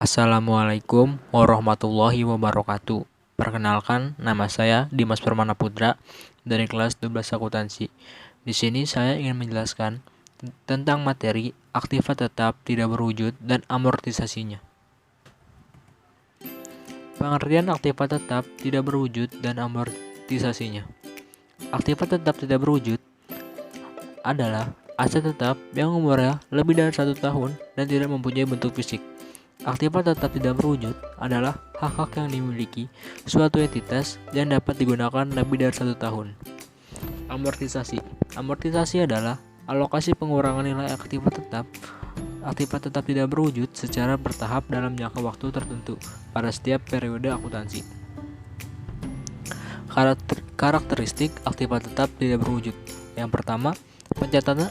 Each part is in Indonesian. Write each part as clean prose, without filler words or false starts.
Assalamualaikum warahmatullahi wabarakatuh. Perkenalkan, nama saya Dimas Permana Putra dari kelas 12 Akuntansi. Di sini saya ingin menjelaskan tentang materi aktiva tetap tidak berwujud dan amortisasinya. Pengertian aktiva tetap tidak berwujud dan amortisasinya. Aktiva tetap tidak berwujud adalah aset tetap yang umurnya lebih dari 1 tahun dan tidak mempunyai bentuk fisik. Aktiva tetap tidak berwujud adalah hak-hak yang dimiliki suatu entitas yang dapat digunakan lebih dari 1 tahun. Amortisasi. Amortisasi adalah alokasi pengurangan nilai aktiva tetap tidak berwujud secara bertahap dalam jangka waktu tertentu pada setiap periode akuntansi. Karakteristik aktiva tetap tidak berwujud. Yang pertama, pencatatan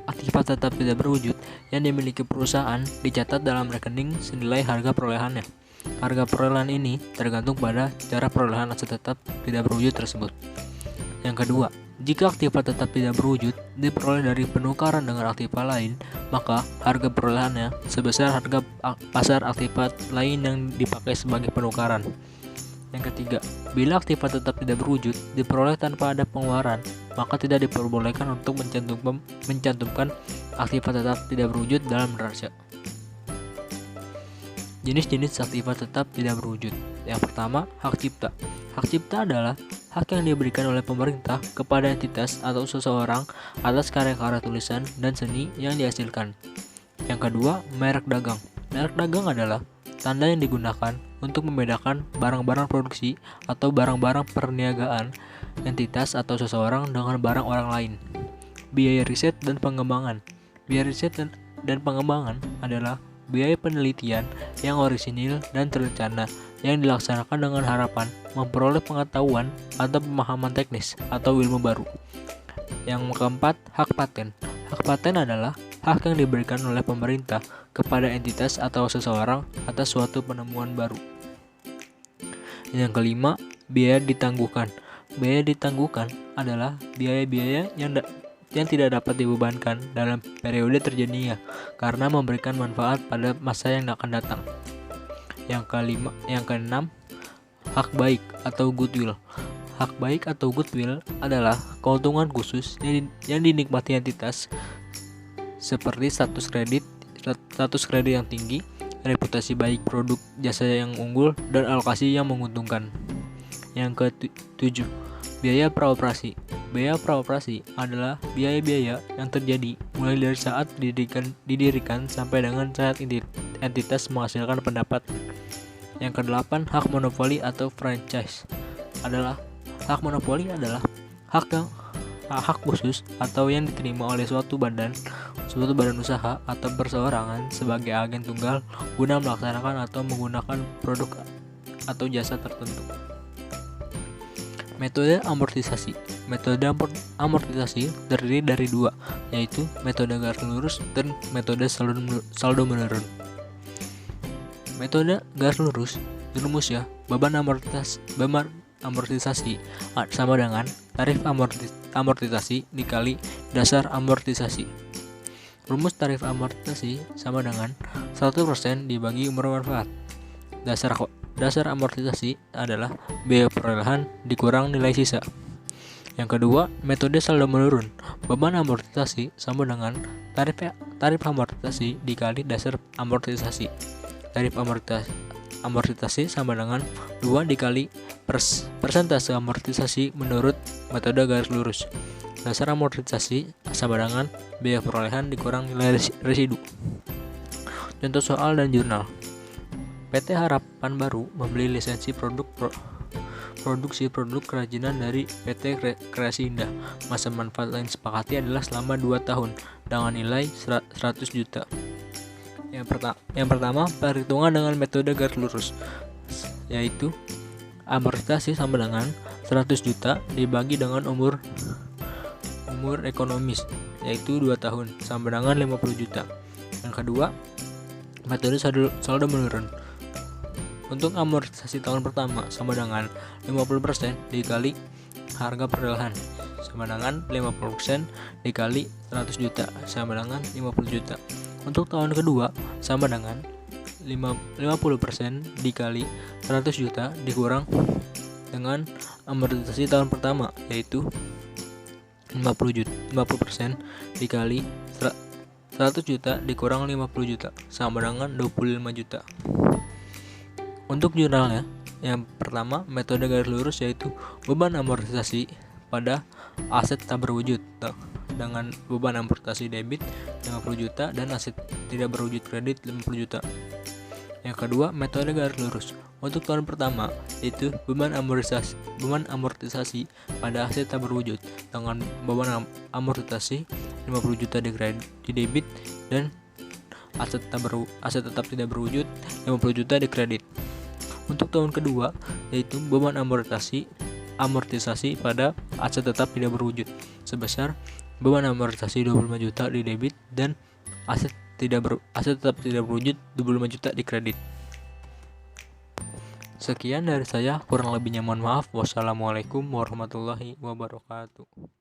aktiva tetap tidak berwujud yang dimiliki perusahaan dicatat dalam rekening senilai harga perolehannya. Harga perolehan ini tergantung pada cara perolehan aset tetap tidak berwujud tersebut. Yang kedua, jika aktiva tetap tidak berwujud diperoleh dari penukaran dengan aktiva lain, maka harga perolehannya sebesar harga pasar aktiva lain yang dipakai sebagai penukaran. Yang ketiga, bila aktiva tetap tidak berwujud diperoleh tanpa ada pengeluaran, maka tidak diperbolehkan untuk mencantumkan aktiva tetap tidak berwujud dalam neraca. Jenis-jenis aktiva tetap tidak berwujud. Yang pertama, hak cipta. Hak cipta adalah hak yang diberikan oleh pemerintah kepada entitas atau seseorang atas karya-karya tulisan dan seni yang dihasilkan. Yang kedua, merek dagang. Merek dagang adalah tanda yang digunakan untuk membedakan barang-barang produksi atau barang-barang perniagaan entitas atau seseorang dengan barang orang lain. Biaya riset dan pengembangan. Biaya riset dan pengembangan adalah biaya penelitian yang orisinil dan terencana yang dilaksanakan dengan harapan memperoleh pengetahuan atau pemahaman teknis atau ilmu baru. Yang keempat, hak paten. Hak paten adalah hak yang diberikan oleh pemerintah kepada entitas atau seseorang atas suatu penemuan baru. Yang kelima, biaya ditangguhkan. Biaya ditangguhkan adalah biaya-biaya yang tidak dapat dibebankan dalam periode terjadinya karena memberikan manfaat pada masa yang akan datang. Yang keenam, hak baik atau goodwill. Hak baik atau goodwill adalah keuntungan khusus yang dinikmati entitas seperti status kredit yang tinggi, reputasi baik produk jasa yang unggul, dan alokasi yang menguntungkan. Yang ketujuh, biaya praoperasi. Biaya praoperasi adalah biaya-biaya yang terjadi mulai dari saat didirikan sampai dengan saat entitas menghasilkan pendapatan. Yang kedelapan, hak monopoli atau franchise. Hak monopoli adalah hak khusus atau yang diterima oleh suatu badan usaha atau perseorangan sebagai agen tunggal guna melaksanakan atau menggunakan produk atau jasa tertentu. Metode amortisasi. Metode amortisasi terdiri dari dua, yaitu metode garis lurus dan metode saldo menurun. Metode garis lurus rumusnya beban amortisasi sama dengan tarif amortisasi dikali dasar amortisasi. Rumus tarif amortisasi sama dengan 100% dibagi umur manfaat. Dasar amortisasi adalah biaya perolehan dikurang nilai sisa. Yang kedua, metode saldo menurun. Beban amortisasi sama dengan tarif amortisasi dikali dasar amortisasi. Tarif amortisasi sama dengan 2 dikali persentase amortisasi menurut metode garis lurus. Dasar amortisasi sama dengan biaya perolehan dikurang nilai residu. Contoh soal dan jurnal. PT Harapan Baru membeli lisensi produksi produk kerajinan dari PT Kreasi Indah. Masa manfaat yang disepakati adalah selama 2 tahun dengan nilai 100 juta. Yang pertama, perhitungan dengan metode garis lurus, yaitu amortisasi sama dengan 100 juta dibagi dengan umur ekonomis, yaitu 2 tahun, sama dengan 50 juta. Yang kedua, metode saldo menurun. Untuk amortisasi tahun pertama sama dengan 50% dikali harga perolehan sama dengan 50% dikali 100 juta sama dengan 50 juta. Untuk tahun kedua sama dengan 50% dikali 100 juta dikurang dengan amortisasi tahun pertama, yaitu 50% dikali 100 juta dikurang 50 juta sama dengan 25 juta. Untuk jurnalnya, yang pertama metode garis lurus, yaitu beban amortisasi pada aset tak berwujud dengan beban amortisasi debit 50 juta dan aset tidak berwujud kredit 50 juta. Yang kedua, metode garis lurus. Untuk tahun pertama, yaitu beban amortisasi pada aset tak berwujud dengan beban amortisasi 50 juta di debit dan aset tetap tidak berwujud 50 juta di kredit. Untuk tahun kedua, yaitu beban amortisasi pada aset tetap tidak berwujud sebesar beban amortisasi 25 juta di debit dan aset tetap tidak berwujud 25 juta di kredit. Sekian dari saya, kurang lebihnya mohon maaf. Wassalamualaikum warahmatullahi wabarakatuh.